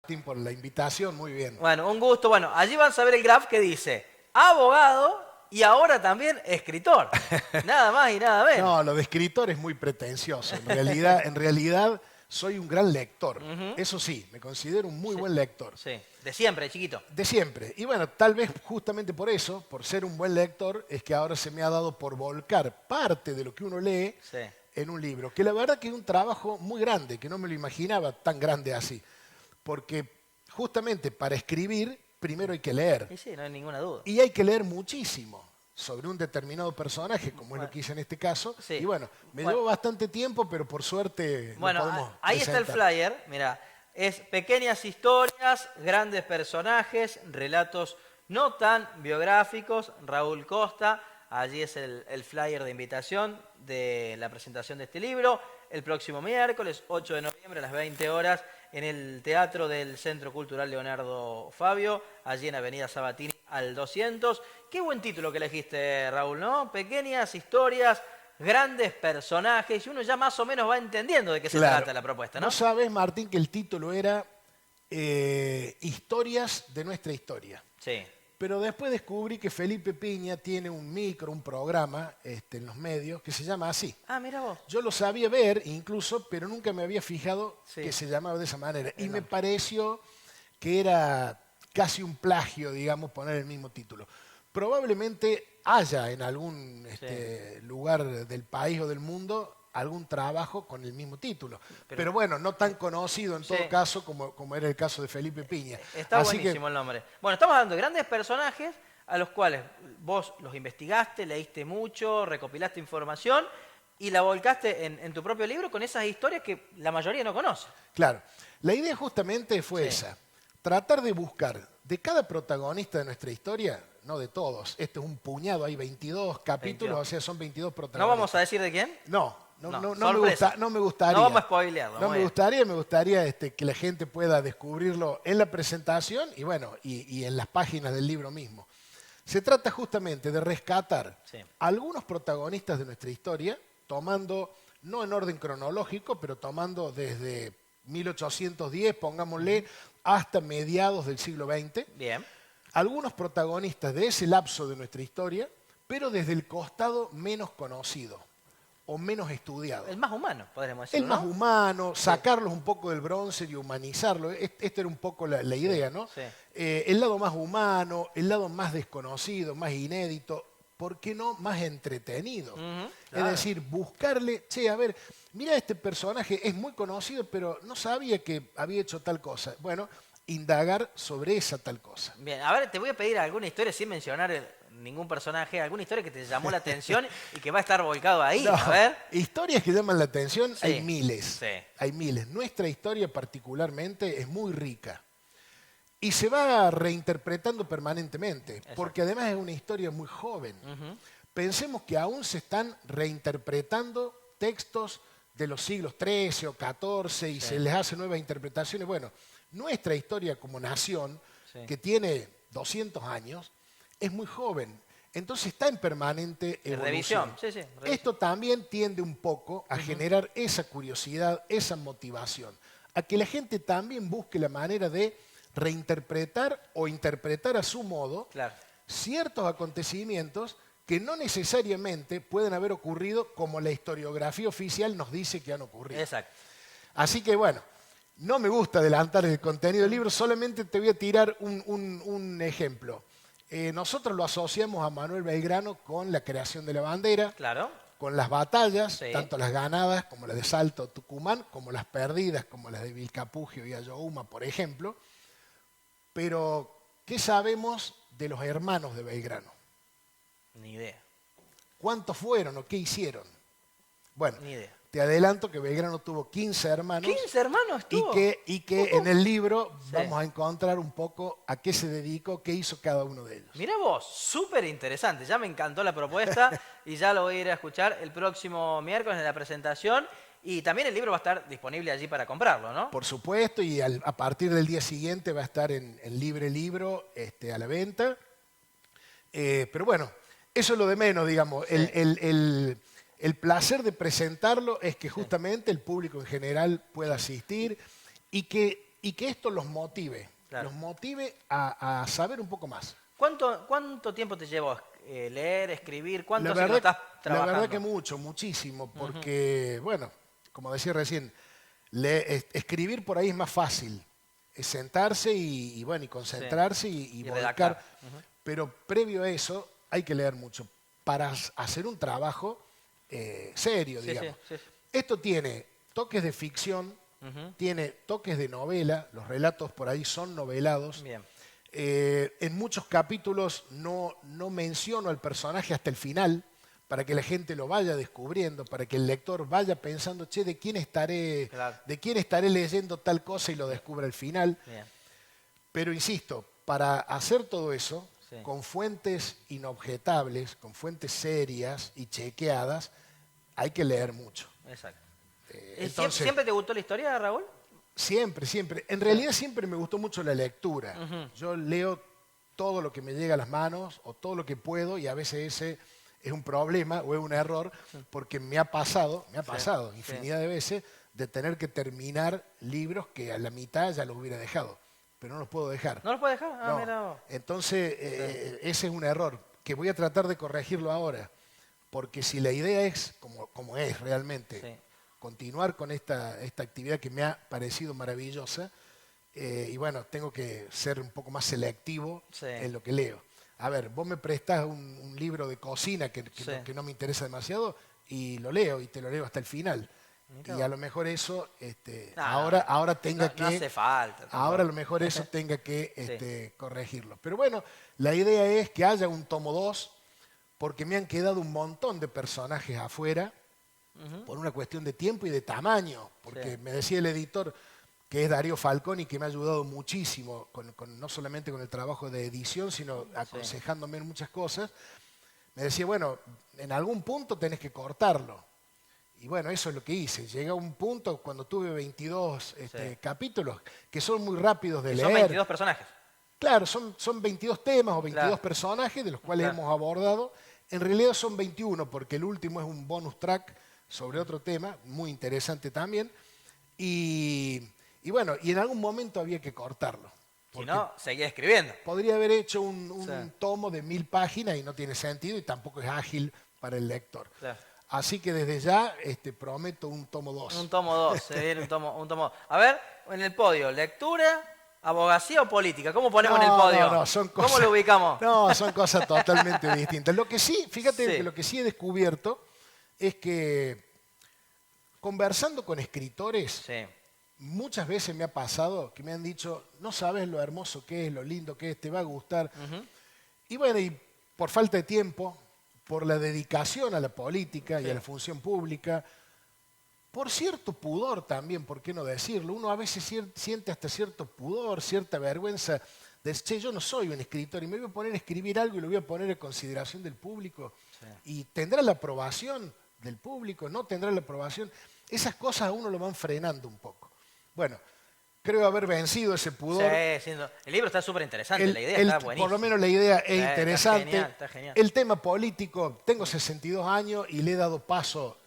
Martín, por la invitación, muy bien. Bueno, un gusto. Bueno, allí van a ver el graph que dice abogado y ahora también escritor. Nada más y nada menos. No, lo de escritor es muy pretencioso. En realidad soy un gran lector. Eso sí, me considero un muy Sí, buen lector. sí, de siempre, de chiquito. De siempre. Y bueno, tal vez justamente por eso, por ser un buen lector, es que ahora se me ha dado por volcar parte de lo que uno lee Sí. en un libro. Que la verdad que es un trabajo muy grande, que no me lo imaginaba tan grande así. Porque justamente para escribir, primero hay que leer. Y sí, no hay ninguna duda. Y hay que leer muchísimo sobre un determinado personaje, como es lo que hice en este caso. Sí. Y bueno, me Bueno. llevó bastante tiempo, pero por suerte lo Bueno, podemos ahí está el presentar. flyer, mira, es pequeñas historias, grandes personajes, relatos no tan biográficos, Raúl Costa, allí es el flyer de invitación de la presentación de este libro, el próximo miércoles 8 de noviembre a las 20 horas en el Teatro del Centro Cultural Leonardo Fabio, allí en Avenida Sabatini al 200. Qué buen título que elegiste, Raúl, ¿no? Pequeñas historias, grandes personajes, y uno ya más o menos va entendiendo de qué se Claro. trata la propuesta, ¿no? Vos sabés, Martín, que el título era Historias de nuestra historia. Sí. Pero después descubrí que Felipe Piña tiene un programa en los medios que se llama así. Ah, mira vos. Yo lo sabía ver incluso, pero nunca me había fijado Sí. que se llamaba de esa manera. Y El me nombre. pareció que era casi un plagio, digamos, poner el mismo título. Probablemente haya en algún lugar del país o del mundo algún trabajo con el mismo título. Pero bueno, no tan conocido en Sí. todo caso como era el caso de Felipe Piña. Está Así que buenísimo el nombre. Bueno, estamos hablando de grandes personajes a los cuales vos los investigaste, leíste mucho, recopilaste información y la volcaste en tu propio libro con esas historias que la mayoría no conoce. claro, la idea justamente fue Sí. esa, tratar de buscar de cada protagonista de nuestra historia, no de todos, este es un puñado, hay 22 capítulos, 22. o sea, son 22 ¿No protagonistas. vamos a decir de quién? No No, me sorpresa. no me gustaría. No vamos a spoilearlo, No muy me bien. gustaría que la gente pueda descubrirlo en la presentación y bueno, y en las páginas del libro mismo. Se trata justamente de rescatar Sí. algunos protagonistas de nuestra historia, tomando, no en orden cronológico, pero tomando desde 1810, pongámosle, hasta mediados del siglo XX, Bien. algunos protagonistas de ese lapso de nuestra historia, pero desde el costado menos conocido o menos estudiado. El más humano, podríamos El decirlo, más ¿no? humano, sacarlos un poco del bronce y humanizarlo. Esta era un poco la idea, ¿no? sí. El lado más humano, el lado más desconocido, más inédito, ¿por qué no más entretenido? claro. Es decir, buscarle, che, a ver, mira este personaje, es muy conocido, pero no sabía que había hecho tal cosa. Bueno, indagar sobre esa tal cosa. Bien, a ver, te voy a pedir alguna historia sin mencionar ningún personaje, alguna historia que te llamó la atención y que va a estar volcado ahí. No, A ver. historias que llaman la atención Sí, hay miles. sí. Hay miles. Nuestra historia particularmente es muy rica. Y se va reinterpretando permanentemente, porque además es una historia muy joven. Pensemos que aún se están reinterpretando textos de los siglos XIII o XIV y se les hace nuevas interpretaciones. Bueno, nuestra historia como nación, Sí. que tiene 200 años, es muy joven. Entonces está en permanente evolución. Revisión, sí, sí, revisión. Esto también tiende un poco a generar esa curiosidad, esa motivación, a que la gente también busque la manera de reinterpretar o interpretar a su modo Claro. ciertos acontecimientos que no necesariamente pueden haber ocurrido como la historiografía oficial nos dice que han ocurrido. Exacto. Así que bueno, no me gusta adelantar el contenido del libro, solamente te voy a tirar un ejemplo. Nosotros lo asociamos a Manuel Belgrano con la creación de la bandera, Claro. con las batallas, Sí. tanto las ganadas como las de Salto Tucumán, como las perdidas, como las de Vilcapugio y Ayohuma, por ejemplo. Pero, ¿qué sabemos de los hermanos de Belgrano? Ni idea. ¿Cuántos fueron o qué hicieron? Bueno, Ni idea. te adelanto que Belgrano tuvo 15 hermanos. ¿15 hermanos tuvo? Y que en el libro Sí. vamos a encontrar un poco a qué se dedicó, qué hizo cada uno de ellos. Mirá vos, súper interesante. Ya me encantó la propuesta y ya lo voy a ir a escuchar el próximo miércoles en la presentación. Y también el libro va a estar disponible allí para comprarlo, ¿no? Por supuesto, y a partir del día siguiente va a estar en Libre Libro a la venta. Pero bueno, eso es lo de menos, digamos. Sí. El placer de presentarlo es que justamente el público en general pueda asistir y que y que esto los motive a saber un poco más. ¿Cuánto tiempo te llevó leer, escribir? ¿Cuánto La hace que lo estás trabajando? verdad que muchísimo, porque, bueno, como decía recién, escribir por ahí es más fácil. Es sentarse y concentrarse y volcar. Pero previo a eso hay que leer mucho para hacer un trabajo serio, digamos. Sí. Esto tiene toques de ficción, tiene toques de novela, los relatos por ahí son novelados. Bien. En muchos capítulos no menciono al personaje hasta el final, para que la gente lo vaya descubriendo, para que el lector vaya pensando, che, ¿de quién estaré leyendo tal cosa y lo descubra al final? Bien. Pero insisto, para hacer todo eso, con fuentes inobjetables, con fuentes serias y chequeadas, hay que leer mucho. Exacto. Entonces, ¿Siempre te gustó la historia, Raúl? Siempre. En realidad siempre me gustó mucho la lectura. Yo leo todo lo que me llega a las manos o todo lo que puedo y a veces ese es un problema o es un error porque me ha pasado infinidad de veces de tener que terminar libros que a la mitad ya los hubiera dejado, pero no los puedo dejar. ¿No los puedes dejar? No. Mira vos. Entonces, ese es un error que voy a tratar de corregirlo ahora, porque si la idea es, como es realmente, continuar con esta actividad que me ha parecido maravillosa, y bueno, tengo que ser un poco más selectivo en lo que leo. A ver, vos me prestás un libro de cocina que no me interesa demasiado y lo leo y te lo leo hasta el final. Y a lo mejor eso ahora tenga que... No hace falta. Ahora a lo mejor eso tenga que corregirlo. Pero bueno, la idea es que haya un tomo 2, porque me han quedado un montón de personajes afuera, por una cuestión de tiempo y de tamaño. Porque me decía el editor, que es Darío Falconi, que me ha ayudado muchísimo, no solamente con el trabajo de edición, sino aconsejándome en muchas cosas. Me decía, bueno, en algún punto tenés que cortarlo. Y bueno, eso es lo que hice. Llegué a un punto cuando tuve 22 capítulos que son muy rápidos de leer. Son 22 personajes. Claro, son 22 temas o 22 personajes de los cuales hemos abordado. En realidad son 21 porque el último es un bonus track sobre otro tema, muy interesante también. Y bueno, y en algún momento había que cortarlo. Si no, seguía escribiendo. Podría haber hecho un tomo de 1000 páginas y no tiene sentido y tampoco es ágil para el lector. Claro. Así que desde ya prometo un tomo 2. Un tomo 2, se viene un tomo. A ver, en el podio, lectura, abogacía o política. ¿Cómo ponemos en el podio? No, son cosas, ¿Cómo lo ubicamos? No, son cosas totalmente distintas. Lo que sí, fíjate que lo que sí he descubierto es que conversando con escritores, muchas veces me ha pasado que me han dicho, no sabes lo hermoso que es, lo lindo que es, te va a gustar. Y bueno, y por falta de tiempo, por la dedicación a la política y a la función pública, por cierto pudor también, ¿por qué no decirlo? Uno a veces siente hasta cierto pudor, cierta vergüenza de, che, yo no soy un escritor y me voy a poner a escribir algo y lo voy a poner a consideración del público. Y tendrá la aprobación del público, no tendrá la aprobación. Esas cosas a uno lo van frenando un poco. Bueno, creo haber vencido ese pudor. Sí, el libro está súper interesante, la idea está buenísima. Por lo menos la idea es interesante. Está genial. El tema político, tengo 62 años y le he dado paso,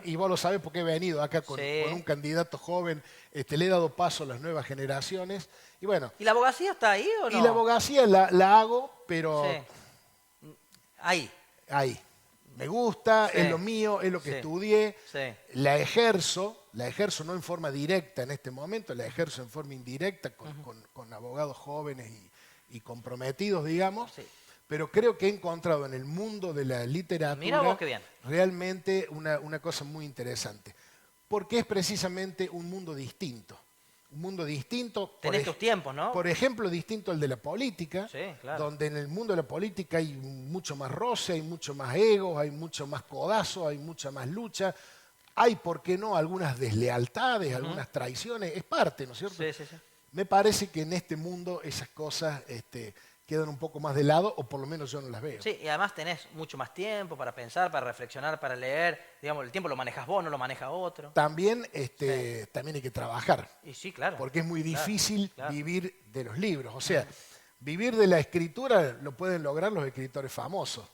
y vos lo sabés porque he venido acá con un candidato joven, le he dado paso a las nuevas generaciones. Y bueno. ¿Y la abogacía está ahí o no? Y la abogacía la hago, pero... Ahí. Me gusta, es lo mío, es lo que estudié, la ejerzo no en forma directa en este momento, la ejerzo en forma indirecta con abogados jóvenes y comprometidos, digamos, pero creo que he encontrado en el mundo de la literatura realmente una cosa muy interesante, porque es precisamente un mundo distinto. Un mundo distinto. Tenés tus tiempos, ¿no? Por ejemplo, distinto al de la política, donde en el mundo de la política hay mucho más roce, hay mucho más ego, hay mucho más codazo, hay mucha más lucha. Hay, ¿por qué no?, algunas deslealtades, algunas traiciones. Es parte, ¿no es cierto? Sí. Me parece que en este mundo esas cosas quedan un poco más de lado, o por lo menos yo no las veo. Sí, y además tenés mucho más tiempo para pensar, para reflexionar, para leer. Digamos, el tiempo lo manejas vos, no lo maneja otro. También, también hay que trabajar. Y sí, claro. Porque es muy difícil vivir de los libros. O sea, vivir de la escritura lo pueden lograr los escritores famosos.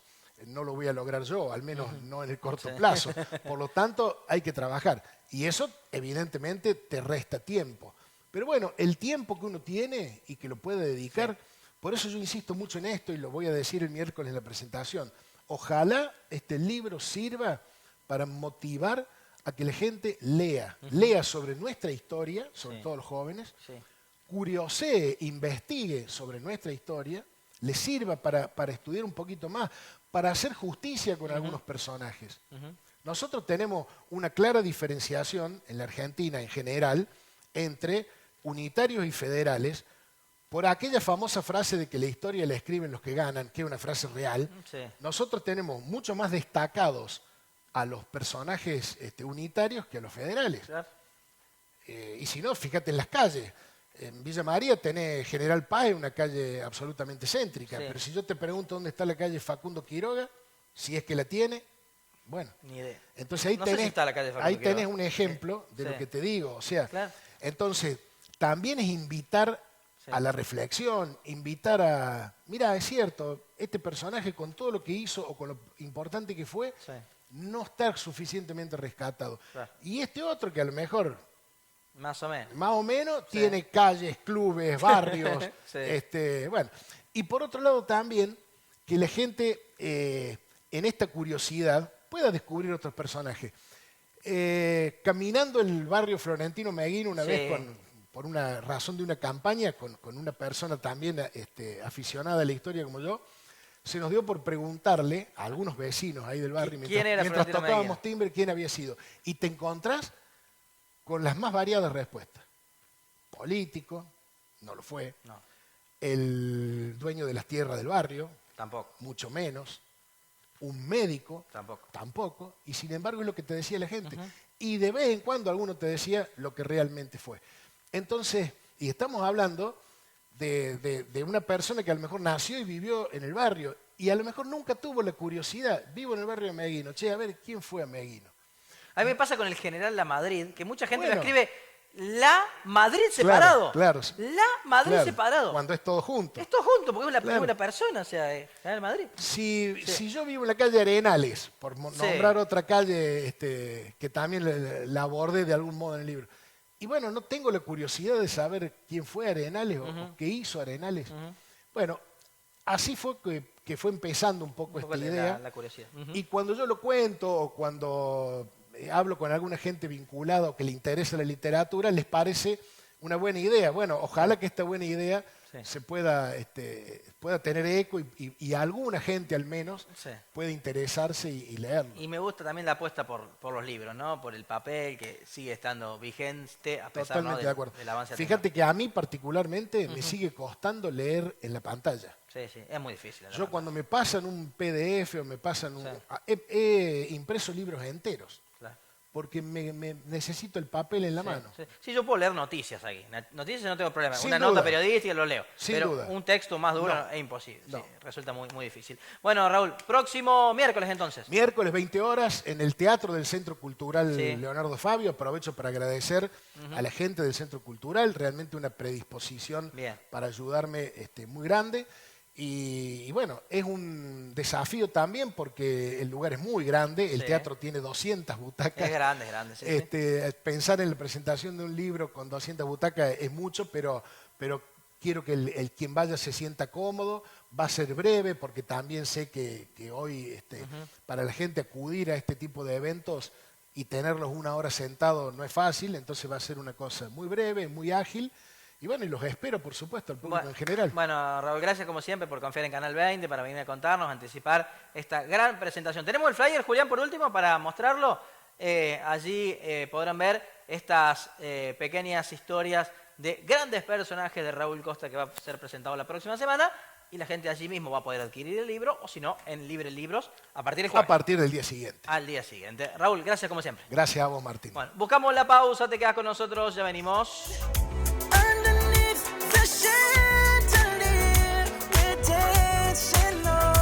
No lo voy a lograr yo, al menos no en el corto plazo. Por lo tanto, hay que trabajar. Y eso, evidentemente, te resta tiempo. Pero bueno, el tiempo que uno tiene y que lo puede dedicar, por eso yo insisto mucho en esto y lo voy a decir el miércoles en la presentación. Ojalá este libro sirva para motivar a que la gente lea, lea sobre nuestra historia, sobre todo los jóvenes, curiosee, investigue sobre nuestra historia, le sirva para estudiar un poquito más, para hacer justicia con algunos personajes. Nosotros tenemos una clara diferenciación en la Argentina en general entre unitarios y federales por aquella famosa frase de que la historia la escriben los que ganan, que es una frase real. Nosotros tenemos mucho más destacados a los personajes unitarios que a los federales. Claro. Y si no, fíjate en las calles. En Villa María tenés General Paz, una calle absolutamente céntrica, pero si yo te pregunto dónde está la calle Facundo Quiroga, si es que la tiene, bueno. Ni idea. Entonces ahí, no sé si está la calle Facundo ahí tenés Quiroga. un ejemplo de lo que te digo. O sea, entonces también es invitar a la reflexión, invitar a... Mira, es cierto, este personaje con todo lo que hizo o con lo importante que fue, no está suficientemente rescatado. Y este otro que a lo mejor... Más o menos tiene calles, clubes, barrios. Bueno. Y por otro lado también, que la gente en esta curiosidad pueda descubrir otros personajes. Caminando el barrio Florentino Meguino una vez por una razón de una campaña con una persona también aficionada a la historia como yo, se nos dio por preguntarle a algunos vecinos ahí del barrio mientras tocábamos timbre quién había sido. Y te encontrás con las más variadas respuestas. Político, no lo fue. No. El dueño de las tierras del barrio, tampoco. Mucho menos. Un médico, tampoco. Y sin embargo es lo que te decía la gente. Y de vez en cuando alguno te decía lo que realmente fue. Entonces, y estamos hablando de una persona que a lo mejor nació y vivió en el barrio y a lo mejor nunca tuvo la curiosidad. Vivo en el barrio de Meguino. Che, a ver, ¿quién fue a Meguino? A mí me pasa con el General La Madrid, que mucha gente lo escribe La Madrid separado. Claro. La Madrid separado. Cuando es todo junto. Es todo junto, porque es una persona, o sea, General Madrid. Si yo vivo en la calle Arenales, por nombrar otra calle que también la abordé de algún modo en el libro, y bueno, no tengo la curiosidad de saber quién fue Arenales o qué hizo Arenales. Bueno, así fue que fue empezando un poco esta idea. La curiosidad. Y cuando yo lo cuento o cuando hablo con alguna gente vinculada o que le interesa la literatura, les parece una buena idea. Bueno, ojalá que esta buena idea se pueda tener eco y alguna gente al menos pueda interesarse y leerlo. Y me gusta también la apuesta por los libros, ¿no? Por el papel que sigue estando vigente a pesar de acuerdo. del avance. Fíjate que a mí particularmente me sigue costando leer en la pantalla. Sí, es muy difícil. Yo cuando me pasan un PDF o me pasan he impreso libros enteros. Porque necesito el papel en la mano. Sí, yo puedo leer noticias aquí. Noticias no tengo problema. Sin Una duda. nota periodística lo leo. Sin pero duda. Un texto más duro es imposible. No. Resulta muy, muy difícil. Bueno, Raúl, próximo miércoles entonces. Miércoles 20 horas en el Teatro del Centro Cultural Leonardo Fabio. Aprovecho para agradecer a la gente del Centro Cultural. Realmente una predisposición para ayudarme muy grande. Y bueno, es un desafío también porque el lugar es muy grande, el teatro tiene 200 butacas. Es grande, Pensar en la presentación de un libro con 200 butacas es mucho, pero quiero que quien vaya se sienta cómodo. Va a ser breve porque también sé que hoy para la gente acudir a este tipo de eventos y tenerlos una hora sentados no es fácil, entonces va a ser una cosa muy breve, muy ágil. Y bueno, y los espero, por supuesto, al público en general. Bueno, Raúl, gracias como siempre por confiar en Canal 20, para venir a contarnos, anticipar esta gran presentación. Tenemos el flyer, Julián, por último, para mostrarlo. Allí podrán ver estas pequeñas historias de grandes personajes de Raúl Costa que va a ser presentado la próxima semana. Y la gente allí mismo va a poder adquirir el libro, o si no, en Libre Libros, a partir del jueves. A partir del día siguiente. Al día siguiente. Raúl, gracias como siempre. Gracias a vos, Martín. Bueno, buscamos la pausa, te quedas con nosotros, ya venimos.